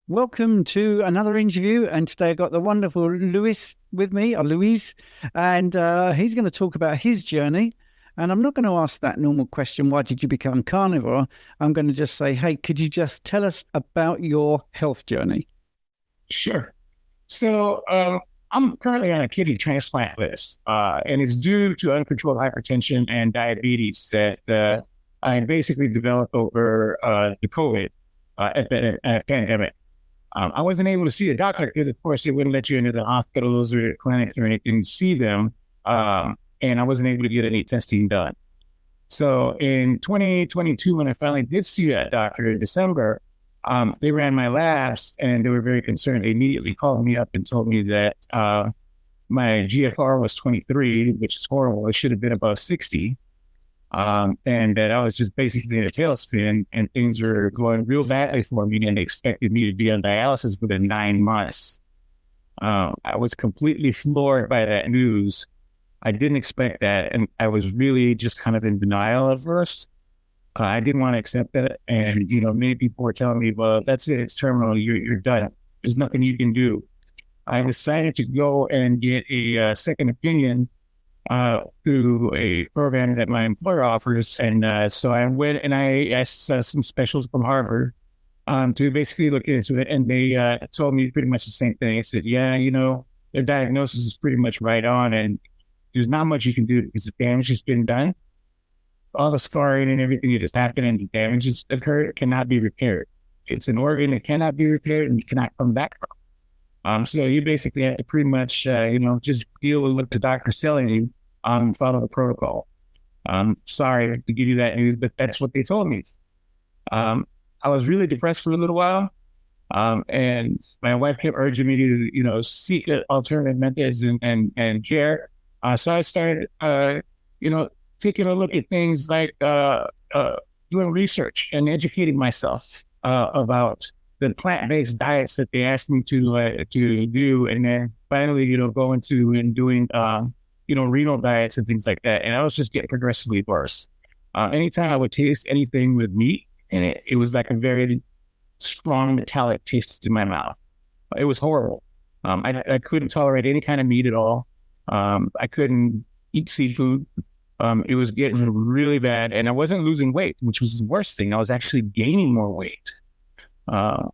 Welcome to another interview. And today I've got the wonderful Luis with me, or Louise, and he's going to talk about his journey. And I'm not going to ask that normal question, why did you become carnivore? I'm going to just say, hey, could you just tell us about your health journey? Sure. So I'm currently on a kidney transplant list, and it's due to uncontrolled hypertension and diabetes that I basically developed over the COVID pandemic. I wasn't able to see a doctor because, of course, they wouldn't let you into the hospitals or clinics or anything to see them, and I wasn't able to get any testing done. So in 2022, when I finally did see that doctor in December, they ran my labs and they were very concerned. They immediately called me up and told me that my GFR was 23, which is horrible. It should have been above 60. And that I was just basically in a tailspin and things were going real badly for me. And they expected me to be on dialysis within 9 months. I was completely floored by that news. I didn't expect that. And I was really just kind of in denial at first. I didn't want to accept that. And, many people were telling me, well, that's it. It's terminal. You're done. There's nothing you can do. I decided to go and get a second opinion through a program that my employer offers. And so I went and I asked some specialists from Harvard to basically look into it. And they told me pretty much the same thing. They said, yeah, their diagnosis is pretty much right on. And there's not much you can do because the damage has been done. All the scarring and everything that has happened and the damage has occurred cannot be repaired. It's an organ that cannot be repaired and you cannot come back from. So you basically have to pretty much, just deal with what the doctor's telling you, follow the protocol. Sorry to give you that news, but that's what they told me. I was really depressed for a little while. And my wife kept urging me to, seek alternative methods and care. So I started, taking a look at things like doing research and educating myself about the plant-based diets that they asked me to do, and then finally, going to and doing renal diets and things like that. And I was just getting progressively worse. Anytime I would taste anything with meat in it, it was like a very strong metallic taste in my mouth. It was horrible. I couldn't tolerate any kind of meat at all. I couldn't eat seafood. It was getting really bad and I wasn't losing weight, which was the worst thing. I was actually gaining more weight.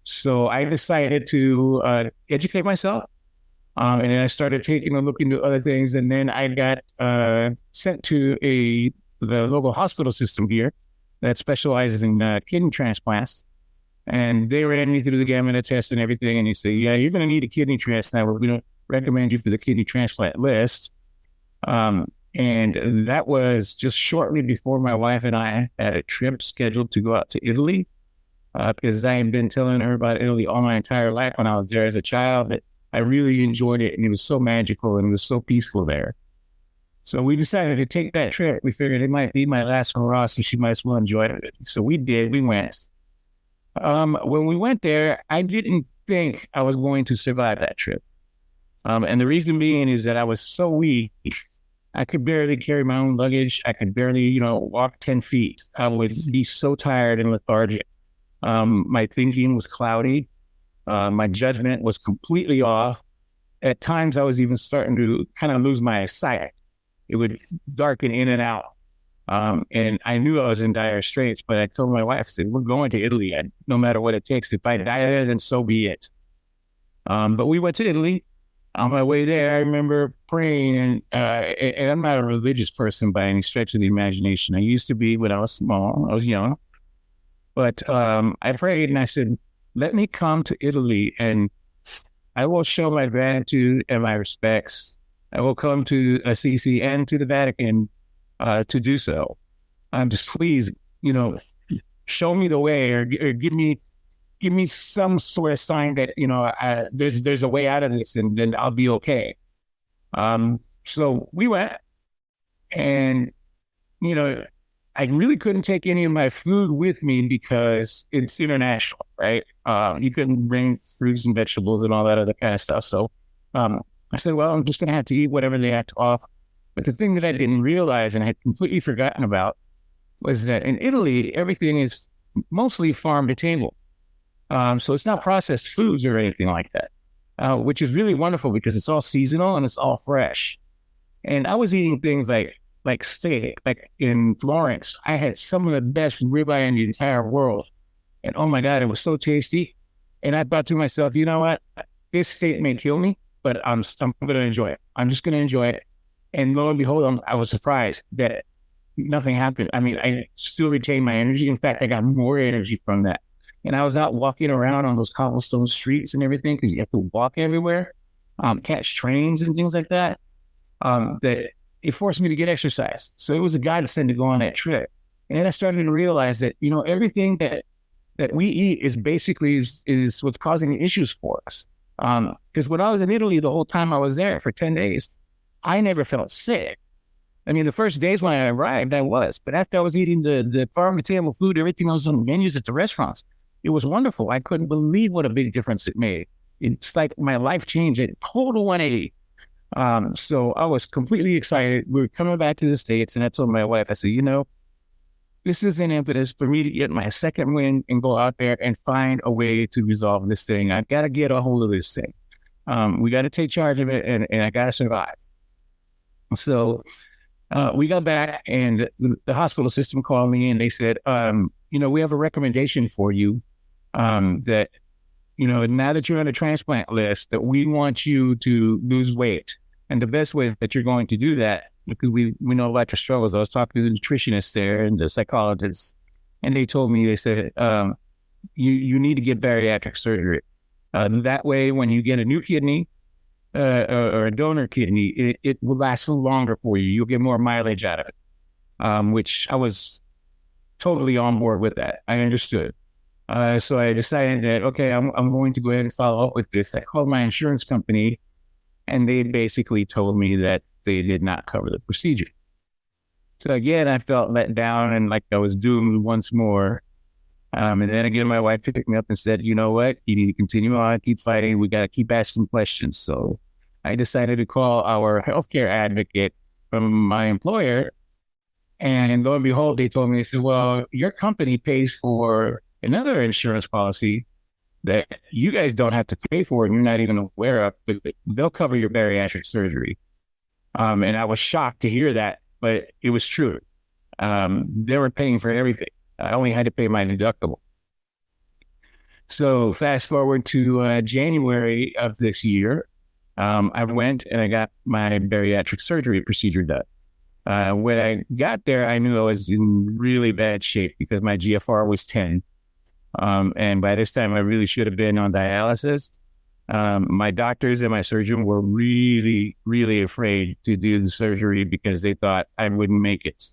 So I decided to educate myself. And then I started taking a look into other things. And then I got sent to the local hospital system here that specializes in kidney transplants. And they ran me through the gamut of tests and everything. And they say, yeah, you're going to need a kidney transplant. We're going to recommend you for the kidney transplant list. And that was just shortly before my wife and I had a trip scheduled to go out to Italy, because I had been telling her about Italy all my entire life when I was there as a child. That I really enjoyed it, and it was so magical, and it was so peaceful there. So we decided to take that trip. We figured it might be my last hurrah, so she might as well enjoy it. So we did. We went. When we went there, I didn't think I was going to survive that trip. And the reason being is that I was so weak. I could barely carry my own luggage. I could barely, walk 10 feet. I would be so tired and lethargic. My thinking was cloudy. My judgment was completely off. At times, I was even starting to kind of lose my sight. It would darken in and out. And I knew I was in dire straits, but I told my wife, I said, we're going to Italy. No matter what it takes. If I die there, then so be it. But we went to Italy. On my way there, I remember praying, and I'm not a religious person by any stretch of the imagination. I used to be when I was small, I was young. But I prayed and I said, let me come to Italy and I will show my gratitude and my respects. I will come to Assisi and to the Vatican to do so. Just please, show me the way or give me some sort of sign that, there's a way out of this and then I'll be okay. So we went and, I really couldn't take any of my food with me because it's international, right? You couldn't bring fruits and vegetables and all that other kind of stuff. So I said, well, I'm just going to have to eat whatever they had to offer. But the thing that I didn't realize and I had completely forgotten about was that in Italy, everything is mostly farm to table. So it's not processed foods or anything like that, which is really wonderful because it's all seasonal and it's all fresh. And I was eating things like steak. Like in Florence, I had some of the best ribeye in the entire world. And oh my God, it was so tasty. And I thought to myself, you know what? This steak may kill me, but I'm going to enjoy it. I'm just going to enjoy it. And lo and behold, I was surprised that nothing happened. I mean, I still retained my energy. In fact, I got more energy from that. And I was out walking around on those cobblestone streets and everything because you have to walk everywhere, catch trains and things like that. That it forced me to get exercise. So it was a godsend to go on that trip. And then I started to realize that, you know, everything that we eat is basically is what's causing the issues for us. Because when I was in Italy, the whole time I was there for 10 days, I never felt sick. I mean, the first days when I arrived, I was. But after I was eating the farm-to-table food, everything else on the menus at the restaurants, it was wonderful. I couldn't believe what a big difference it made. It's like my life changed at total 180. So I was completely excited. We were coming back to the States, and I told my wife, I said, you know, this is an impetus for me to get my second win and go out there and find a way to resolve this thing. I've got to get a hold of this thing. We got to take charge of it, and I got to survive. So we got back, and the hospital system called me, and they said, you know, we have a recommendation for you that, you know, now that you're on a transplant list, that we want you to lose weight. And the best way that you're going to do that, because we know about your struggles. I was talking to the nutritionist there and the psychologist, and they told me, they said, you need to get bariatric surgery. That way, when you get a new kidney or a donor kidney, it will last longer for you. You'll get more mileage out of it, which I was totally on board with that. I understood. So I decided that, okay, I'm going to go ahead and follow up with this. I called my insurance company, and they basically told me that they did not cover the procedure. So again, I felt let down and like I was doomed once more. And then again, my wife picked me up and said, you know what, you need to continue on, keep fighting. We got to keep asking questions. So I decided to call our healthcare advocate from my employer. And lo and behold, they told me, they said, well, your company pays for another insurance policy that you guys don't have to pay for and you're not even aware of, but they'll cover your bariatric surgery. And I was shocked to hear that, but it was true. They were paying for everything. I only had to pay my deductible. So fast forward to January of this year, I went and I got my bariatric surgery procedure done. When I got there, I knew I was in really bad shape because my GFR was 10. And by this time, I really should have been on dialysis. My doctors and my surgeon were really, really afraid to do the surgery because they thought I wouldn't make it.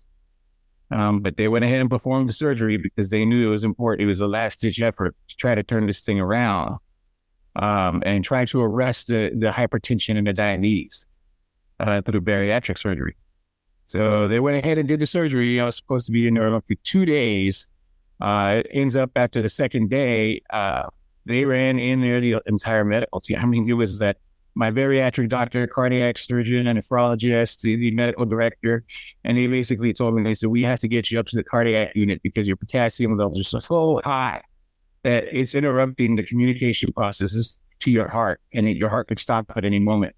But they went ahead and performed the surgery because they knew it was important. It was a last-ditch effort to try to turn this thing around and try to arrest the hypertension and the diabetes through bariatric surgery. So they went ahead and did the surgery. I was supposed to be in there for 2 days. It ends up after the second day, they ran in there the entire medical team. I mean, it was that my bariatric doctor, cardiac surgeon, and nephrologist, the medical director, and they basically told me, they said, we have to get you up to the cardiac unit because your potassium levels are so high that it's interrupting the communication processes to your heart, and your heart could stop at any moment.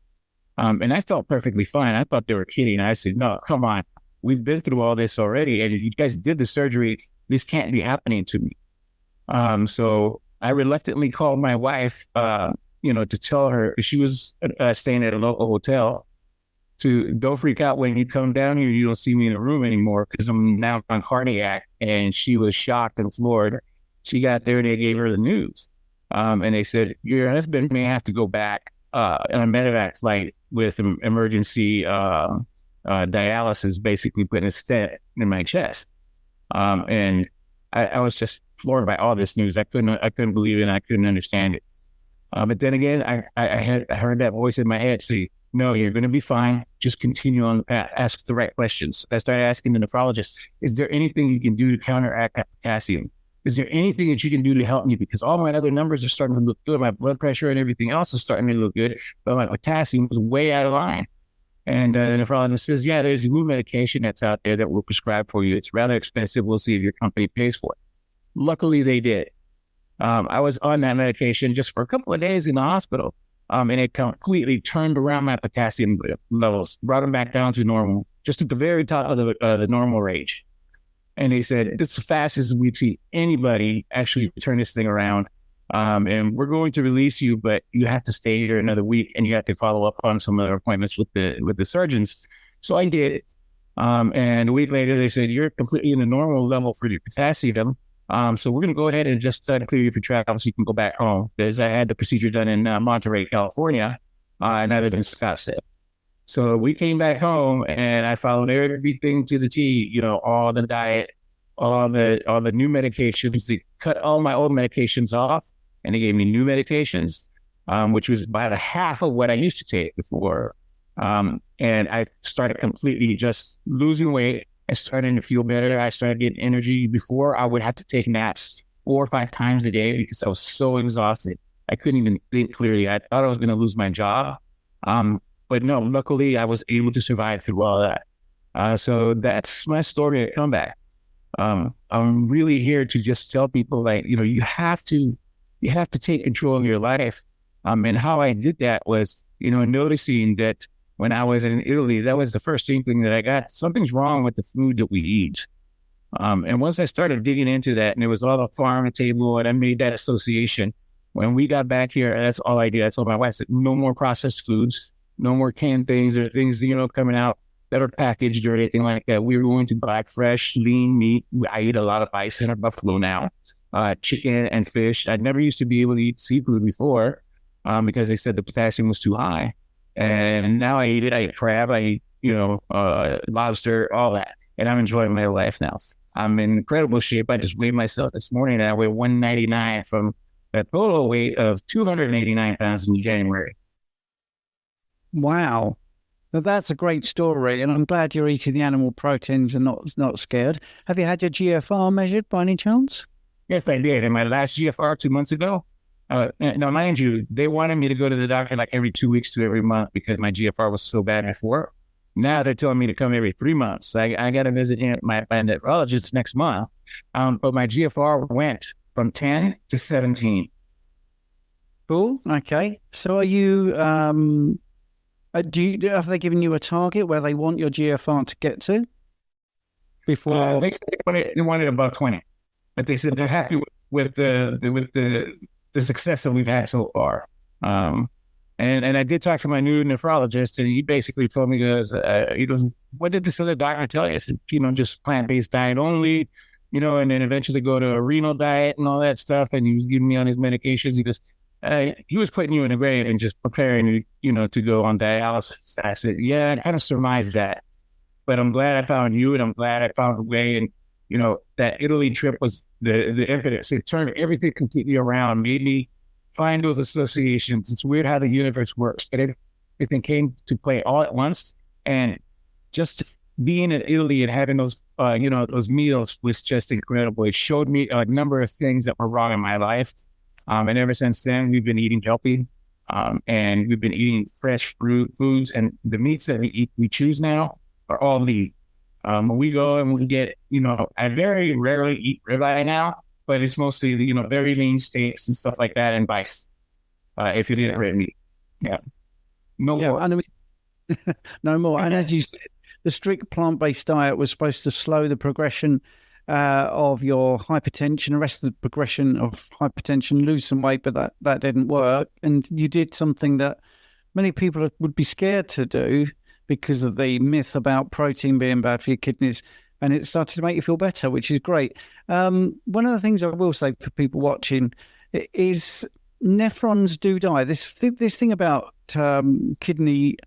And I felt perfectly fine. I thought they were kidding. I said, no, come on. We've been through all this already, and you guys did the surgery. This can't be happening to me. So I reluctantly called my wife, to tell her she was staying at a local hotel to don't freak out when you come down here. You don't see me in the room anymore because I'm now on cardiac. And she was shocked and floored. She got there and they gave her the news. And they said, your husband may have to go back on a medevac flight with emergency dialysis, basically putting a stent in my chest. And I was just floored by all this news. I couldn't believe it. And I couldn't understand it. But then again, I heard that voice in my head say, no, you're going to be fine. Just continue on the path. Ask the right questions. I started asking the nephrologist, is there anything you can do to counteract that potassium? Is there anything that you can do to help me? Because all my other numbers are starting to look good. My blood pressure and everything else is starting to look good. But my potassium was way out of line. And the nephrologist says, yeah, there's a new medication that's out there that we'll prescribe for you. It's rather expensive. We'll see if your company pays for it. Luckily, they did. I was on that medication just for a couple of days in the hospital. And it completely turned around my potassium levels, brought them back down to normal, just at the very top of the normal range. And they said, it's the fastest we've seen anybody actually turn this thing around. And we're going to release you, but you have to stay here another week and you have to follow up on some other appointments with the surgeons. So I did it. And a week later, they said, you're completely in the normal level for your potassium. So we're going to go ahead and just clear you for travel so you can go back home. Because I had the procedure done in Monterey, California, and I live in Scottsdale. So we came back home and I followed everything to the T, all the diet, all the new medications. They cut all my old medications off and they gave me new medications, which was about a half of what I used to take before. And I started completely just losing weight. I started to feel better. I started getting energy. Before I would have to take naps 4 or 5 times a day because I was so exhausted. I couldn't even think clearly. I thought I was going to lose my job. But no, luckily I was able to survive through all that. So that's my story at Comeback. I'm really here to just tell people you have to take control of your life. And how I did that was, noticing that when I was in Italy, that was the first inkling that I got. Something's wrong with the food that we eat. And once I started digging into that, and it was all the farm to table, and I made that association. When we got back here, that's all I did. I told my wife, I said, no more processed foods, no more canned things or things, coming out that are packaged or anything like that. We were going to buy fresh, lean meat. I eat a lot of bison or buffalo now, chicken and fish. I never used to be able to eat seafood before because they said the potassium was too high. And now I eat it. I eat crab. I eat, lobster, all that. And I'm enjoying my life now. I'm in incredible shape. I just weighed myself this morning and I weigh 199 from a total weight of 289 pounds in January. Wow. Now, that's a great story, and I'm glad you're eating the animal proteins and not scared. Have you had your GFR measured by any chance? Yes, I did. In my last GFR 2 months ago, now, mind you, they wanted me to go to the doctor like every 2 weeks to every month because my GFR was so bad before. Now they're telling me to come every 3 months. I got to visit my nephrologist next month, but my GFR went from 10 to 17. Cool. Okay. So are you... have they given you a target where they want your GFR to get to before? They wanted above 20, but they said they're happy with the success that we've had so far. And I did talk to my new nephrologist, and he basically told me, he goes, what did this other doctor tell you? I said, just plant-based diet only, and then eventually go to a renal diet and all that stuff. And he was giving me on his medications. He goes, he was putting you in a grave and just preparing you, to go on dialysis. I said, yeah, I kind of surmised that. But I'm glad I found you, and I'm glad I found a way. And, that Italy trip was the impetus. It turned everything completely around, made me find those associations. It's weird how the universe works, but everything came to play all at once. And just being in Italy and having those, those meals was just incredible. It showed me a number of things that were wrong in my life. And ever since then, we've been eating healthy, and we've been eating fresh foods, and the meats that we choose now are all meat. When we go and we get, I very rarely eat ribeye now, but it's mostly, very lean steaks and stuff like that, and bison. If you didn't red meat, no more. And no more. And as you said, the strict plant-based diet was supposed to slow the progression of your hypertension, arrest the progression of hypertension, lose some weight, but that didn't work. And you did something that many people would be scared to do because of the myth about protein being bad for your kidneys, and it started to make you feel better, which is great. One of the things I will say for people watching is nephrons do die. This thing about kidneys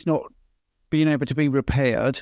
not being able to be repaired,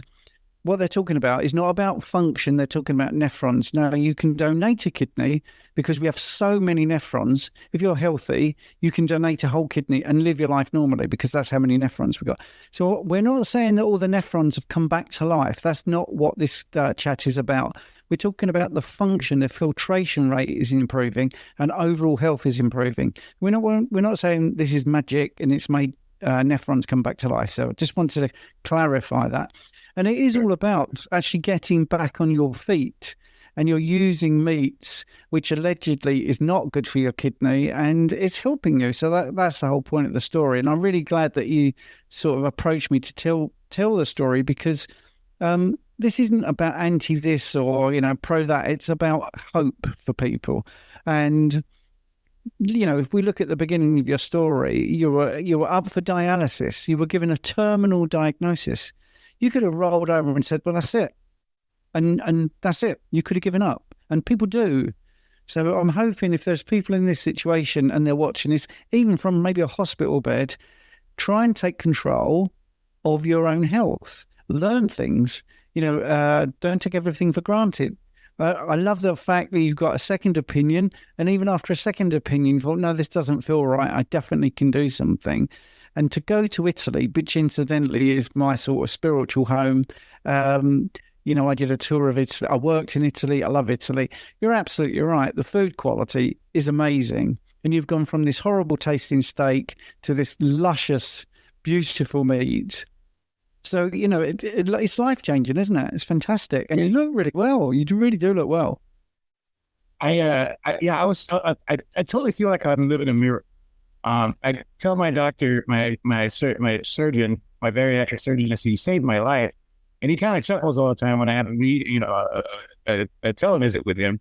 what they're talking about is not about function. They're talking about nephrons. Now, you can donate a kidney because we have so many nephrons. If you're healthy, you can donate a whole kidney and live your life normally because that's how many nephrons we've got. So we're not saying that all the nephrons have come back to life. That's not what this chat is about. We're talking about the function, the filtration rate is improving, and overall health is improving. We're not saying this is magic and it's made nephrons come back to life. So I just wanted to clarify that. And it is all about actually getting back on your feet. and you're using meats, which allegedly is not good for your kidney, and it's helping you. So that's the whole point of the story. And I'm really glad that you sort of approached me to tell the story, because this isn't about anti this or, pro that. It's about hope for people. And if we look at the beginning of your story, you were up for dialysis. You were given a terminal diagnosis. You could have rolled over and said, well, that's it. And that's it. You could have given up. And people do. So I'm hoping if there's people in this situation and they're watching this, even from maybe a hospital bed, try and take control of your own health. Learn things. Don't take everything for granted. I love the fact that you've got a second opinion, and even after a second opinion, you thought, no, this doesn't feel right. I definitely can do something. And to go to Italy, which incidentally is my sort of spiritual home. I did a tour of Italy. I worked in Italy. I love Italy. You're absolutely right. The food quality is amazing. And you've gone from this horrible tasting steak to this luscious, beautiful meat. So, it's life-changing, isn't it? It's fantastic. And you look really well. You really do look well. I totally feel like I'm living a miracle. I tell my doctor, my surgeon, my bariatric surgeon, I say, he saved my life. And he kind of chuckles all the time when I have a televisit with him.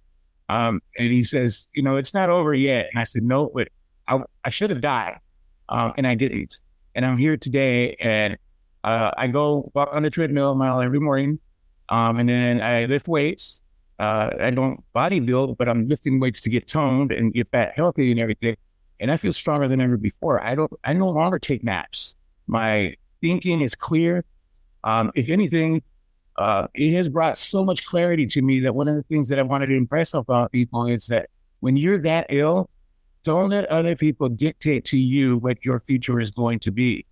And he says, it's not over yet. And I said, no, but I should have died. And I didn't. And I'm here today, and I go walk on the treadmill a mile every morning, and then I lift weights. I don't bodybuild, but I'm lifting weights to get toned and get fat healthy and everything. And I feel stronger than ever before. I no longer take naps. My thinking is clear. If anything, it has brought so much clarity to me that one of the things that I wanted to impress upon people is that when you're that ill, don't let other people dictate to you what your future is going to be.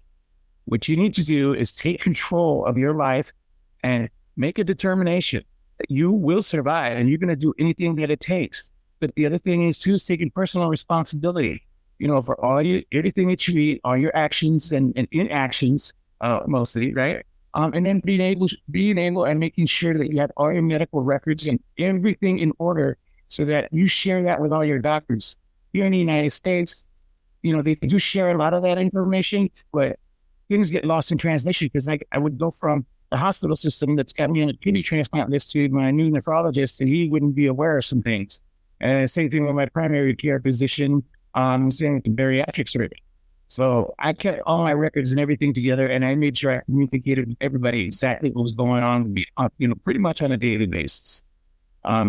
What you need to do is take control of your life and make a determination that you will survive, and you're going to do anything that it takes. But the other thing is too, is taking personal responsibility, for everything that you eat, all your actions and inactions, mostly, right? And then being able and making sure that you have all your medical records and everything in order so that you share that with all your doctors. Here in the United States, they do share a lot of that information, but things get lost in translation, because I would go from the hospital system that's got me on a kidney transplant list to my new nephrologist, and he wouldn't be aware of some things. And same thing with my primary care physician, same with the bariatric surgeon. So I kept all my records and everything together, and I made sure I communicated with everybody exactly what was going on, pretty much on a daily basis.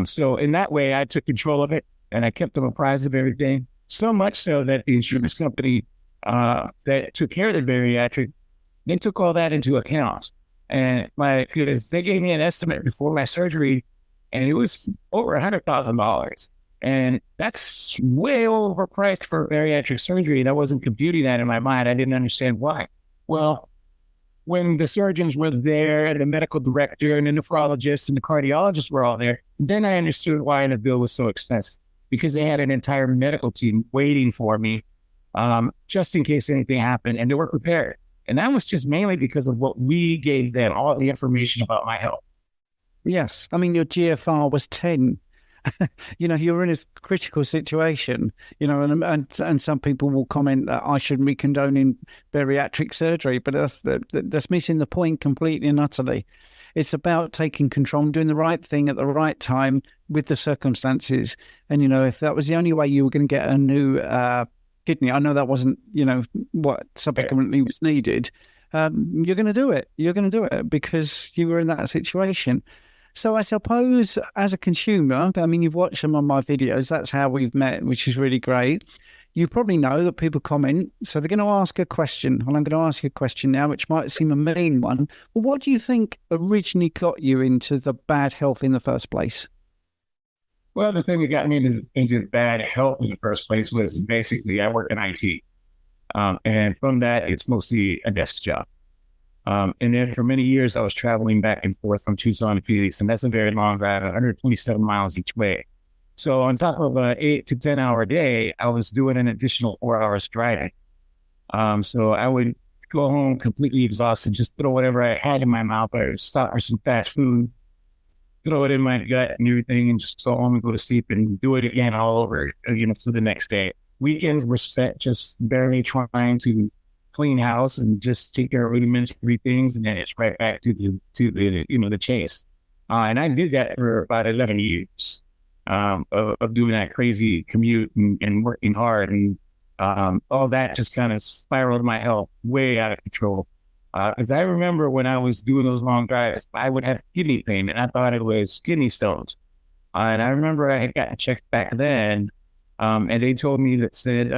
So in that way, I took control of it, and I kept them apprised of everything, so much so that the insurance company that took care of the bariatric, they took all that into account. And because they gave me an estimate before my surgery, and it was over $100,000. And that's way overpriced for bariatric surgery. And I wasn't computing that in my mind. I didn't understand why. Well, when the surgeons were there, and the medical director and the nephrologist and the cardiologist were all there, then I understood why the bill was so expensive, because they had an entire medical team waiting for me, just in case anything happened, and they were prepared. And that was just mainly because of what we gave them, all the information about my health. Yes. I mean, your GFR was 10. You were in a critical situation, and some people will comment that I shouldn't be condoning bariatric surgery, but that's missing the point completely and utterly. It's about taking control, doing the right thing at the right time with the circumstances. And, if that was the only way you were going to get a new kidney, I know that wasn't, what subsequently was needed. You're going to do it. You're going to do it because you were in that situation. So I suppose as a consumer, I mean, you've watched some of my videos. That's how we've met, which is really great. You probably know that people comment. So they're going to ask a question. And I'm going to ask you a question now, which might seem a mean one. Well, what do you think originally got you into the bad health in the first place? Well, the thing that got me into bad health in the first place was basically I work in IT. And from that, it's mostly a desk job. And then for many years, I was traveling back and forth from Tucson to Phoenix, and that's a very long drive, 127 miles each way. So on top of an 8 to 10 hour day, I was doing an additional 4 hours driving. So I would go home completely exhausted, just throw whatever I had in my mouth. I would stop for some fast food, throw it in my gut and everything and just go home and go to sleep and do it again all over, for the next day. Weekends were spent just barely trying to clean house and just take care of rudimentary things. And then it's right back to the chase. And I did that for about 11 years of doing that crazy commute and working hard. And all that just kind of spiraled my health way out of control. Because I remember when I was doing those long drives, I would have kidney pain, and I thought it was kidney stones. And I remember I had gotten checked back then, and they told me they said,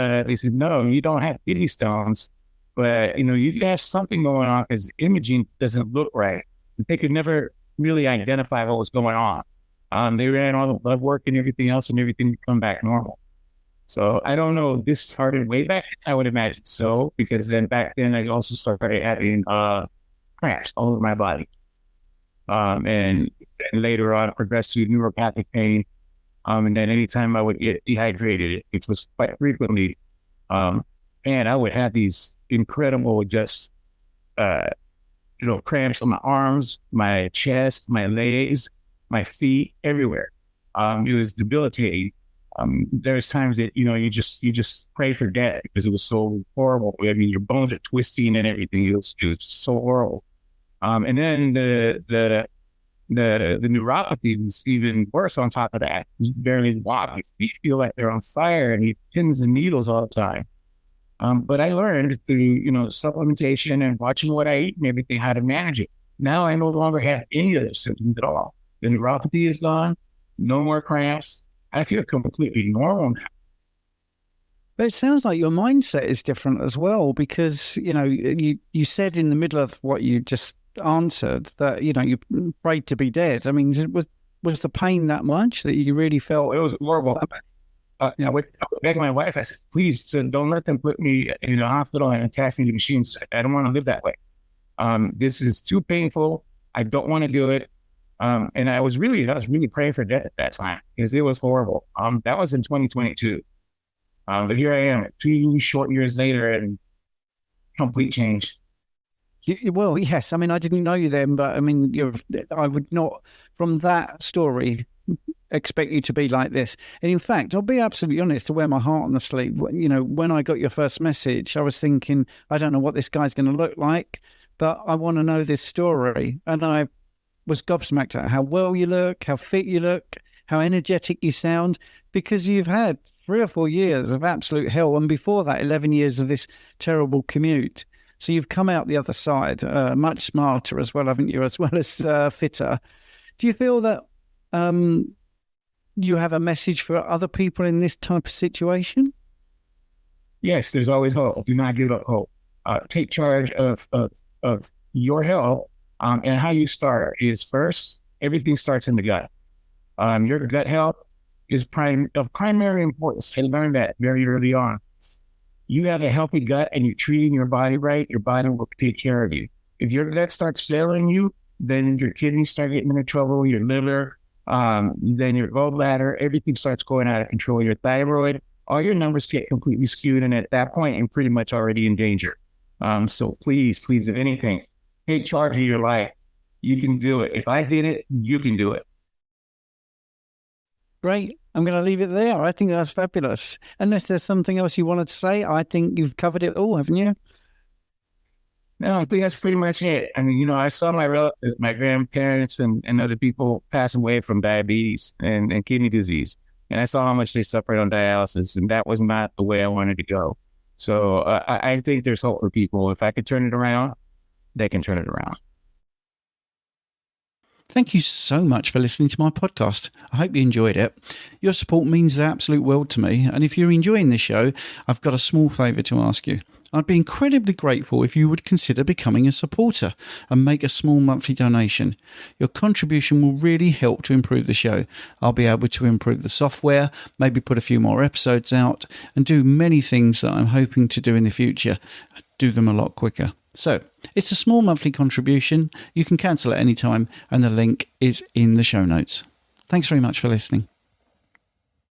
no, you don't have kidney stones, but you have something going on because imaging doesn't look right. They could never really identify what was going on. They ran all the blood work and everything else, and everything would come back normal. So I don't know, this started way back, I would imagine so, because then back then I also started having cramps all over my body. And later on progressed to neuropathic pain. And then anytime I would get dehydrated, it was quite frequently, and I would have these incredible cramps on my arms, my chest, my legs, my feet, everywhere. It was debilitating. There's times that, you just pray for death because it was so horrible. I mean, your bones are twisting and everything. It was just so horrible. And then the neuropathy was even worse on top of that. You barely walk. You feel like they're on fire and you pins and needles all the time. But I learned through, supplementation and watching what I eat and everything, how to manage it. Now I no longer have any of those symptoms at all. The neuropathy is gone. No more cramps. I feel completely normal now. But it sounds like your mindset is different as well, because, you said in the middle of what you just answered that, you prayed to be dead. I mean, was the pain that much that you really felt? It was horrible. I would beg my wife, I said, please, don't let them put me in a hospital and attach me to machines. I don't want to live that way. This is too painful. I don't want to do it. And I was really praying for death at that time because it was horrible. That was in 2022. But here I am 2 short years later and complete change. Well, yes. I mean, I didn't know you then, but I mean, I would not, from that story, expect you to be like this. And in fact, I'll be absolutely honest, to wear my heart on the sleeve, when I got your first message, I was thinking, I don't know what this guy's going to look like, but I want to know this story. And I was gobsmacked at how well you look, how fit you look, how energetic you sound, because you've had 3 or 4 years of absolute hell. And before that, 11 years of this terrible commute. So you've come out the other side much smarter as well, haven't you, as well as fitter. Do you feel that you have a message for other people in this type of situation? Yes, there's always hope. Do not give up hope. Take charge of your health. And how you start is first, everything starts in the gut. Your gut health is of primary importance. I learned that very early on. You have a healthy gut and you're treating your body right, your body will take care of you. If your gut starts failing you, then your kidneys start getting into trouble, your liver, then your gallbladder, everything starts going out of control. Your thyroid, all your numbers get completely skewed. And at that point, you're pretty much already in danger. So please, if anything, take charge of your life. You can do it. If I did it, you can do it. Great. I'm going to leave it there. I think that's fabulous. Unless there's something else you wanted to say, I think you've covered it all, haven't you? No, I think that's pretty much it. I mean, I saw my relatives, my grandparents and other people pass away from diabetes and kidney disease. And I saw how much they suffered on dialysis, and that was not the way I wanted to go. So I think there's hope for people. If I could turn it around, they can turn it around. Thank you so much for listening to my podcast. I hope you enjoyed it. Your support means the absolute world to me. And if you're enjoying this show, I've got a small favour to ask you. I'd be incredibly grateful if you would consider becoming a supporter and make a small monthly donation. Your contribution will really help to improve the show. I'll be able to improve the software, maybe put a few more episodes out, and do many things that I'm hoping to do in the future. Do them a lot quicker. So, it's a small monthly contribution. You can cancel at any time, and the link is in the show notes. Thanks very much for listening.